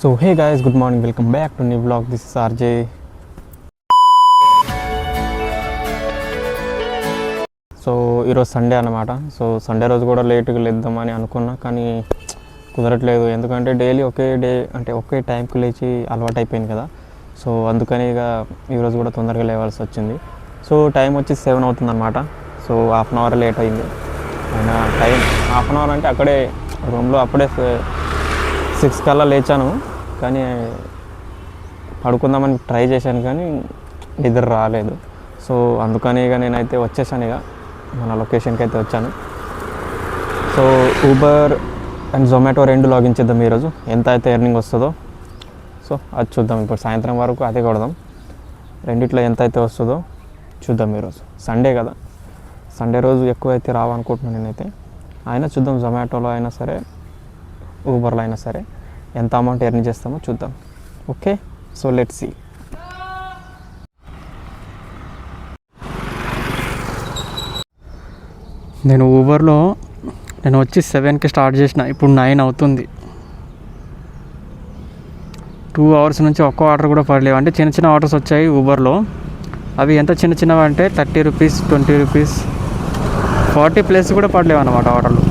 So hey guys, good morning, welcome back to new vlog. This is RJ. So ఈరోజు Sunday అన్నమాట. So Sunday రోజు కూడా లేట్గా లేద్దామని అనుకున్నా, కానీ కుదరట్లేదు. ఎందుకంటే డైలీ ఒకే డే అంటే ఒకే టైంకి లేచి అలవాటు అయిపోయింది కదా. సో అందుకని ఇక ఈరోజు కూడా తొందరగా లేవాల్సి వచ్చింది. సో టైం వచ్చి 7 అవుతుంది అనమాట. So half an hour late అయింది. అయినా టైం హాఫ్ అన్ అవర్ అంటే అక్కడే రూమ్లో అప్పుడే 6 కల్లా లేచాను, కానీ పడుకుందామని ట్రై చేశాను, కానీ నిద్ర రాలేదు. సో అందుకని ఇక నేనైతే వచ్చేసాను, ఇక మన లొకేషన్కి అయితే వచ్చాను. సో ఊబర్ అండ్ జొమాటో రెండు లాగిన్ చేద్దాం ఈరోజు. ఎంత అయితే ఎర్నింగ్ వస్తుందో సో అది చూద్దాం. ఇప్పుడు సాయంత్రం వరకు అదే కొడదాం. రెండిట్లో ఎంత అయితే వస్తుందో చూద్దాం. ఈరోజు సండే కదా, సండే రోజు ఎక్కువ అయితే రావనుకుంటున్నాను నేనైతే. అయినా చూద్దాం, జొమాటోలో అయినా సరే ఊబర్లో అయినా సరే ఎంత అమౌంట్ ఎర్న్ చేస్తామో చూద్దాం. Okay, so let's see. నేను ఊబర్లో వచ్చి 7కి స్టార్ట్ చేసిన, ఇప్పుడు 9 అవుతుంది. 2 అవర్స్ నుంచి ఒక్క ఆర్డర్ కూడా పడలేవు. అంటే చిన్న చిన్న ఆర్డర్స్ వచ్చాయి ఊబర్లో. అవి ఎంత చిన్న చిన్నవి అంటే 30 రూపీస్, 20 రూపీస్, 40 ప్లస్ కూడా పడలేవు అన్నమాట ఆర్డర్లు.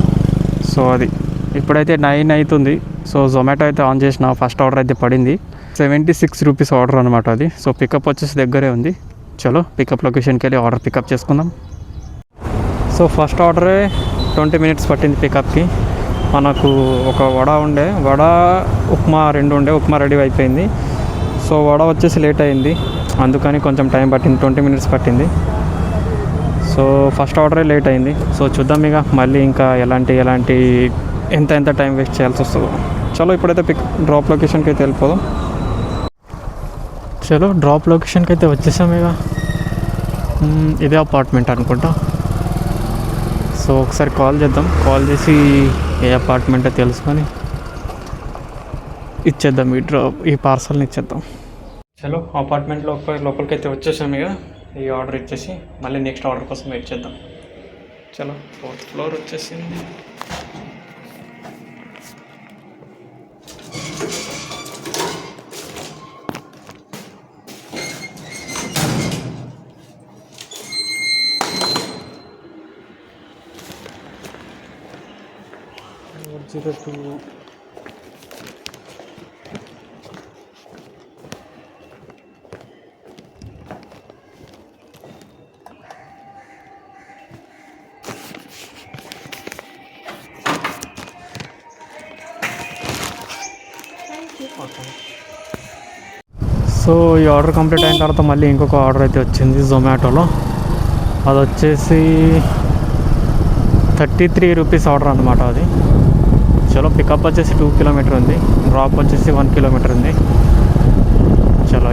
సో అది ఇప్పుడైతే 9 అవుతుంది. సో జొమాటో అయితే ఆన్ చేసిన, ఫస్ట్ ఆర్డర్ అయితే పడింది. 76 రూపీస్ ఆర్డర్ అనమాట అది. సో పికప్ వచ్చేసి దగ్గరే ఉంది. చలో పికప్ లొకేషన్కి వెళ్ళి ఆర్డర్ పికప్ చేసుకుందాం. సో ఫస్ట్ ఆర్డరే 20 మినిట్స్ పట్టింది పికప్కి. మనకు ఒక వడ ఉండే, వడ ఉప్మా 2 ఉండే, ఉప్మా రెడీ అయిపోయింది. సో వడ వచ్చేసి లేట్ అయింది, అందుకని కొంచెం టైం పట్టింది, 20 మినిట్స్ పట్టింది. సో ఫస్ట్ ఆర్డరే లేట్ అయింది. సో చూద్దాం ఇక మళ్ళీ ఇంకా ఎలాంటి ఎంత టైం వేస్ట్ చేయాల్సి వస్తుందో. చలో ఇప్పుడైతే డ్రాప్ లొకేషన్కి అయితే వెళ్ళిపోదాం. చలో డ్రాప్ లొకేషన్కి అయితే వచ్చేసాం. ఇక ఇదే అపార్ట్మెంట్ అనుకుంటా. సో ఒకసారి కాల్ చేద్దాం, కాల్ చేసి ఏ అపార్ట్మెంటో తెలుసుకొని ఇచ్చేద్దాం, ఈ పార్సల్ని ఇచ్చేద్దాం. చలో అపార్ట్మెంట్ లోపలికి అయితే వచ్చేసాం. ఇక ఈ ఆర్డర్ ఇచ్చేసి మళ్ళీ నెక్స్ట్ ఆర్డర్ కోసం వెయిట్ చేద్దాం. చలో 4th ఫ్లోర్ వచ్చేసింది. సో ఈ ఆర్డర్ కంప్లీట్ అయిన తర్వాత మళ్ళీ ఇంకొక ఆర్డర్ అయితే వచ్చింది జొమాటోలో. అది వచ్చేసి 33 రూపీస్ ఆర్డర్ అనమాట అది. చలో పికప్ వచ్చేసి 2 కిలోమీటర్ ఉంది, డ్రాప్ వచ్చేసి 1 కిలోమీటర్ ఉంది. చలో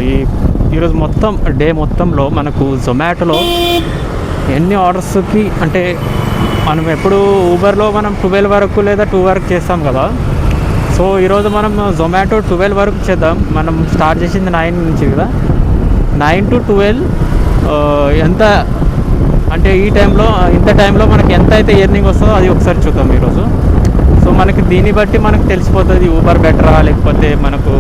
ఈరోజు మొత్తం డే మొత్తంలో మనకు జొమాటోలో ఎన్ని ఆర్డర్స్కి అంటే మనం ఎప్పుడు ఊబర్లో మనం 12 వరకు లేదా 2 వరకు చేస్తాం కదా. సో ఈరోజు మనం జొమాటో 12 వరకు చేద్దాం. మనం స్టార్ట్ చేసింది 9 నుంచి కదా, 9 to 12 ఎంత అంటే ఇంత టైంలో మనకి ఎంత అయితే ఎర్నింగ్ వస్తుందో అది ఒకసారి చూద్దాం ఈరోజు. సో మనకి దీన్ని బట్టి మనకు తెలిసిపోతుంది ఊబర్ బెటరా లేకపోతే మనకు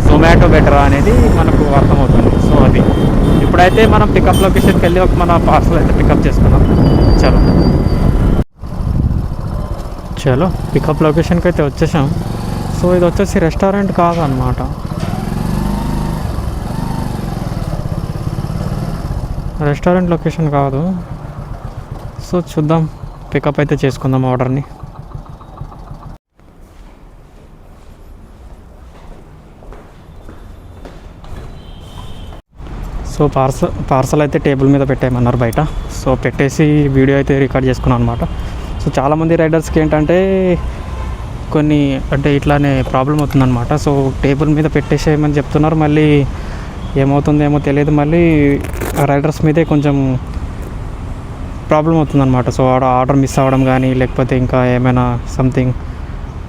జొమాటో బెటరా అనేది మనకు అర్థమవుతుంది. సో అది ఇప్పుడైతే మనం పికప్ లొకేషన్కి వెళ్ళి మన పార్సల్ అయితే పికప్ చేసుకుందాం. చలో పికప్ లొకేషన్కి అయితే వచ్చేసాం. సో ఇది వచ్చేసి రెస్టారెంట్ కాదన్నమాట, రెస్టారెంట్ లొకేషన్ కాదు. సో చూద్దాం, పికప్ అయితే చేసుకుందాం ఆర్డర్ని. సో పార్సల్ అయితే టేబుల్ మీద పెట్టేయమన్నారు బయట. సో పెట్టేసి వీడియో అయితే రికార్డ్ చేసుకున్నాను అనమాట. సో చాలామంది రైడర్స్కి ఏంటంటే కొన్ని అంటే ఇట్లానే ప్రాబ్లం అవుతుందన్నమాట. సో టేబుల్ మీద పెట్టేసేయమని చెప్తున్నారు, మళ్ళీ ఏమవుతుందేమో తెలియదు, మళ్ళీ రైడర్స్ మీదే కొంచెం ప్రాబ్లం అవుతుందన్నమాట. సో ఆర్డర్ మిస్ అవ్వడం కానీ లేకపోతే ఇంకా ఏమైనా సంథింగ్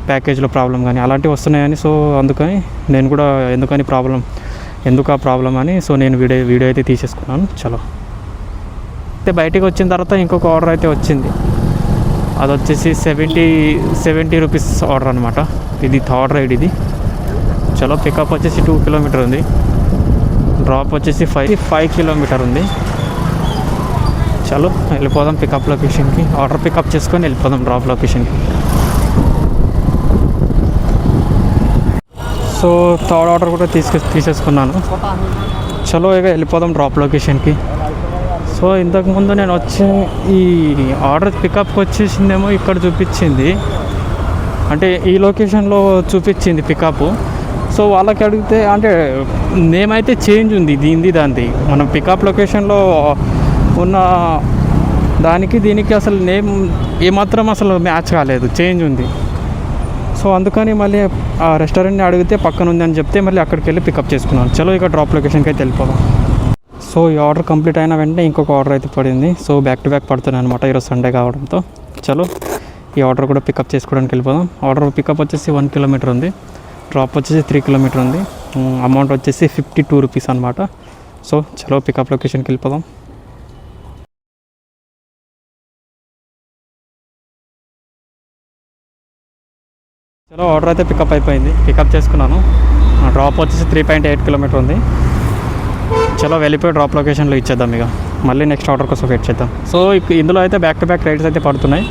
ప్యాకేజ్లో ప్రాబ్లం కానీ అలాంటివి వస్తున్నాయని. సో అందుకని నేను కూడా ఎందుకు ఆ ప్రాబ్లం అని సో నేను వీడియో అయితే తీసేసుకున్నాను. చలో అయితే బయటికి వచ్చిన తర్వాత ఇంకొక ఆర్డర్ అయితే వచ్చింది. అది వచ్చేసి 70 రూపీస్ ఆర్డర్ అనమాట. ఇది థర్డ్ రైడ్ ఇది. చలో పికప్ వచ్చేసి 2 కిలోమీటర్ ఉంది, డ్రాప్ వచ్చేసి 5 కిలోమీటర్ ఉంది. చలో వెళ్ళిపోదాం పికప్ లొకేషన్కి. ఆర్డర్ పికప్ చేసుకొని వెళ్ళిపోదాం డ్రాప్ లొకేషన్కి. సో థర్డ్ ఆర్డర్ కూడా తీసేసుకున్నాను. చలో ఇక వెళ్ళిపోదాం డ్రాప్ లొకేషన్కి. సో ఇంతకుముందు నేను వచ్చి ఈ ఆర్డర్ పికప్కి వచ్చేసిందేమో ఇక్కడ చూపించింది, అంటే ఈ లొకేషన్లో చూపించింది పికప్. సో వాళ్ళకి అడిగితే అంటే నేమ్ అయితే చేంజ్ ఉంది దానిది. మనం పికప్ లొకేషన్లో ఉన్న దానికి దీనికి అసలు నేమ్ ఏమాత్రం అసలు మ్యాచ్ కాలేదు, చేంజ్ ఉంది. సో అందుకని మళ్ళీ ఆ రెస్టారెంట్ని అడిగితే పక్కన ఉంది అని చెప్తే మళ్ళీ అక్కడికి వెళ్ళి పికప్ చేసుకున్నాను. చలో ఇక డ్రాప్ లొకేషన్కి అయితే వెళ్ళిపోదాం. సో ఈ ఆర్డర్ కంప్లీట్ అయిన వెంటనే ఇంకొక ఆర్డర్ అయితే పడింది. సో బ్యాక్ టు బ్యాక్ పడుతున్నాయి అనమాట ఈరోజు సండే కావడంతో. చలో ఈ ఆర్డర్ కూడా పికప్ చేసుకోవడానికి వెళ్ళిపోదాం. ఆర్డర్ పికప్ వచ్చేసి 1 కిలోమీటర్ ఉంది, డ్రాప్ వచ్చేసి 3 కిలోమీటర్ ఉంది. అమౌంట్ వచ్చేసి 52 రూపీస్ అనమాట. సో చలో పికప్ లొకేషన్కి వెళ్ళిపోదాం. చలో ఆర్డర్ అయితే పికప్ అయిపోయింది, పికప్ చేసుకున్నాను. డ్రాప్ వచ్చేసి 3.8 కిలోమీటర్ ఉంది. చలో వెళ్ళిపోయి డ్రాప్ లొకేషన్లో ఇచ్చేద్దాం, ఇక మళ్ళీ నెక్స్ట్ ఆర్డర్ కోసం వెయిట్ చేద్దాం. సో ఇందులో అయితే బ్యాక్ టు బ్యాక్ రైడ్స్ అయితే పడుతున్నాయి.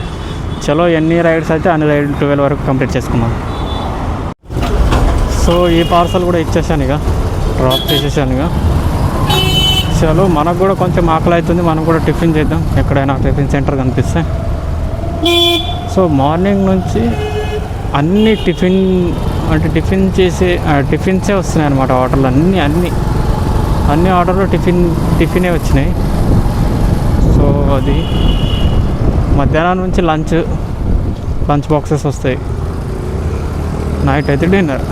చలో ఎన్ని రైడ్స్ అయితే అన్ని రైడ్ 12 వరకు కంప్లీట్ చేసుకున్నాం. సో ఈ పార్సల్ కూడా ఇచ్చేసాను, ఇక డ్రాప్ చేసేసాను. ఇక చలో మనకు కూడా కొంచెం ఆకలి అవుతుంది, మనం కూడా టిఫిన్ చేద్దాం ఎక్కడైనా టిఫిన్ సెంటర్ కనిపిస్తే. సో మార్నింగ్ నుంచి అన్ని టిఫిన్సే వస్తున్నాయి అనమాట ఆర్డర్లు. అన్ని ఆర్డర్లు టిఫినే వచ్చినాయి. సో అది మధ్యాహ్నం నుంచి లంచ్ బాక్సెస్ వస్తాయి, నైట్ అయితే డిన్నర్.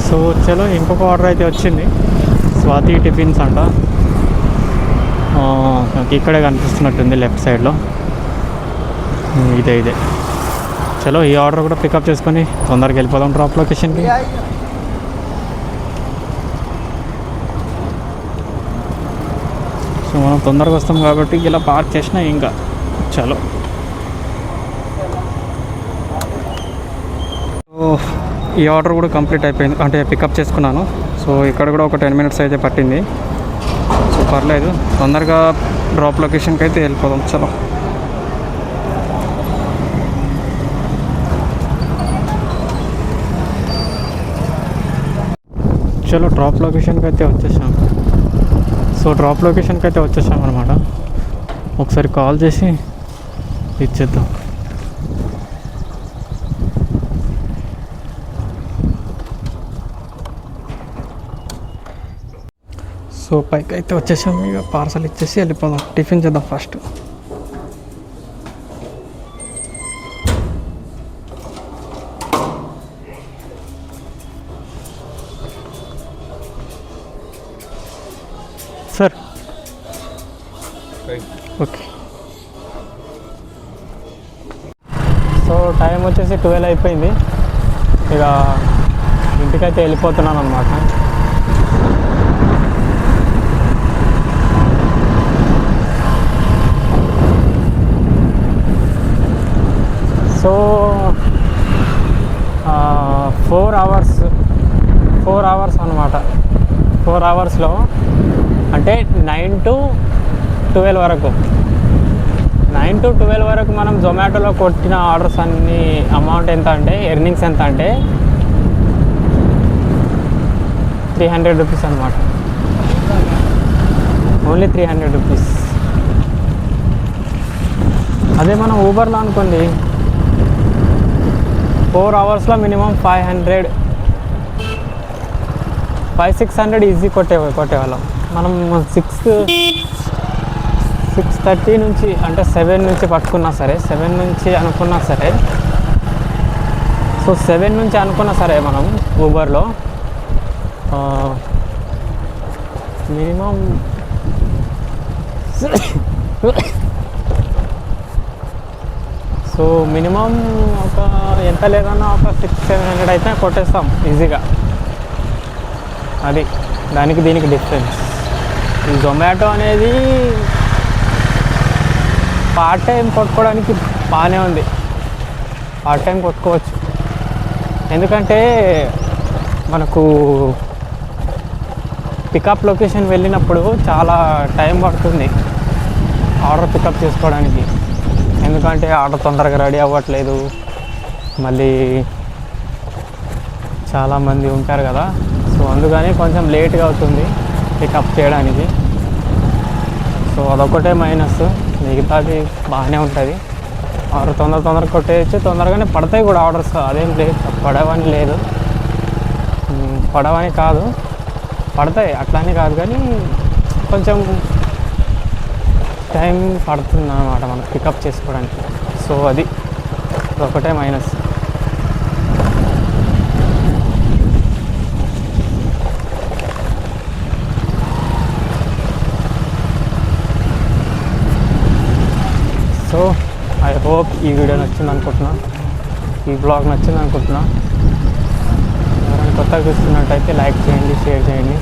సో చలో ఇంకొక ఆర్డర్ అయితే వచ్చింది, స్వాతి టిఫిన్స్ అంట. ఇక్కడే కనిపిస్తున్నట్టుంది లెఫ్ట్ సైడ్లో, ఇదే. చలో ఈ ఆర్డర్ కూడా పికప్ చేసుకొని తొందరగా వెళ్ళిపోదాం డ్రాప్ లొకేషన్కి. సో మనం తొందరగా వస్తాం కాబట్టి ఇలా పార్క్ చేసినా ఇంకా చలో. సో ఈ ఆర్డర్ కూడా కంప్లీట్ అయిపోయింది, అంటే పికప్ చేసుకున్నాను. సో ఇక్కడ కూడా ఒక 10 మినిట్స్ అయితే పట్టింది. సో పర్లేదు, తొందరగా డ్రాప్ లొకేషన్కి అయితే వెళ్ళిపోదాం. చలో డ్రాప్ లొకేషన్కి అయితే వచ్చేసాం. సో డ్రాప్ లొకేషన్కి అయితే వచ్చేసాం అనమాట. ఒకసారి కాల్ చేసి ఇచ్చేద్దాం. సో పైకి అయితే వచ్చేసాం, ఇక పార్సల్ ఇచ్చేసి వెళ్ళిపోదాం. టిఫిన్ చేద్దాం first. Sir okay. So time వచ్చేసి 12 అయిపోయింది, ఇక ఇంటికైతే వెళ్ళిపోతున్నాను అనమాట. సో 4 అవర్స్ అనమాట. 4 అవర్స్లో అంటే 9 to 12 వరకు 9 to 12 వరకు మనం జొమాటోలో కొట్టిన ఆర్డర్స్ అన్ని అమౌంట్ ఎంత అంటే, ఎర్నింగ్స్ ఎంత అంటే 300 రూపీస్ అనమాట. Only 300 rupees. అదే మనం ఊబర్లో అనుకోండి 4 అవర్స్లో మినిమం 500-600 ఈజీ కొట్టేవాళ్ళం. మనం 6:30 నుంచి అంటే 7 నుంచి పట్టుకున్నా సరే, 7 నుంచి అనుకున్నా సరే, సో 7 నుంచి అనుకున్నా సరే మనం ఊబర్లో మినిమం సో మినిమం ఒక ఎంత లేదన్నా ఒక 600-700 అయితే కొట్టేస్తాం ఈజీగా. అది దీనికి డిఫరెన్స్. ఈ జొమాటో అనేది పార్ట్ టైం కొట్టుకోవడానికి బాగానే ఉంది, పార్ట్ టైం కొట్టుకోవచ్చు. ఎందుకంటే మనకు పికప్ లొకేషన్ వెళ్ళినప్పుడు చాలా టైం పడుతుంది ఆర్డర్ పికప్ చేసుకోవడానికి. ఎందుకంటే ఆర్డర్ తొందరగా రెడీ అవ్వట్లేదు, మళ్ళీ చాలామంది ఉంటారు కదా, సో అందుకని కొంచెం లేట్గా అవుతుంది పికప్ చేయడానికి. సో అదొకటే మైనస్, మిగతాది బాగానే ఉంటుంది. ఆర్డర్ తొందరగా కొట్టేయచ్చు, తొందరగానే పడతాయి కూడా ఆర్డర్స్, అదేం లేదు, పడవని లేదు, పడవని కాదు, పడతాయి అట్లానే కాదు, కానీ కొంచెం టైం పడుతుంది అన్నమాట మనం పికప్ చేసుకోవడానికి. సో అదొకటే మైనస్. సో ఐ హోప్ ఈ వీడియో నచ్చింది అనుకుంటున్నా, ఈ బ్లాగ్ నచ్చింది అనుకుంటున్నా. ఎవరైనా కొత్తగా చూస్తున్నట్టయితే లైక్ చేయండి, షేర్ చేయండి.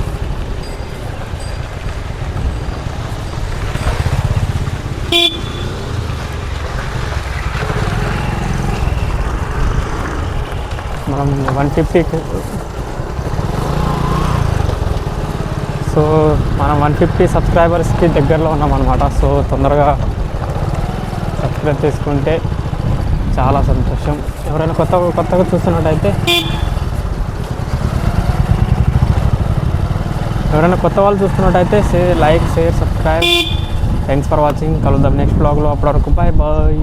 మనం 150 సో మనం 150 సబ్స్క్రైబర్స్కి దగ్గరలో ఉన్నామన్నమాట. సో తొందరగా సబ్స్క్రైబ్ చేసుకుంటే చాలా సంతోషం. ఎవరైనా కొత్తగా చూస్తున్నట్టయితే, ఎవరైనా కొత్త వాళ్ళు చూస్తున్నట్టయితే like, share, subscribe. Thanks for watching. కలుద్దాం నెక్స్ట్ బ్లాగ్లో. అప్పటి వరకు బాయ్ బాయ్.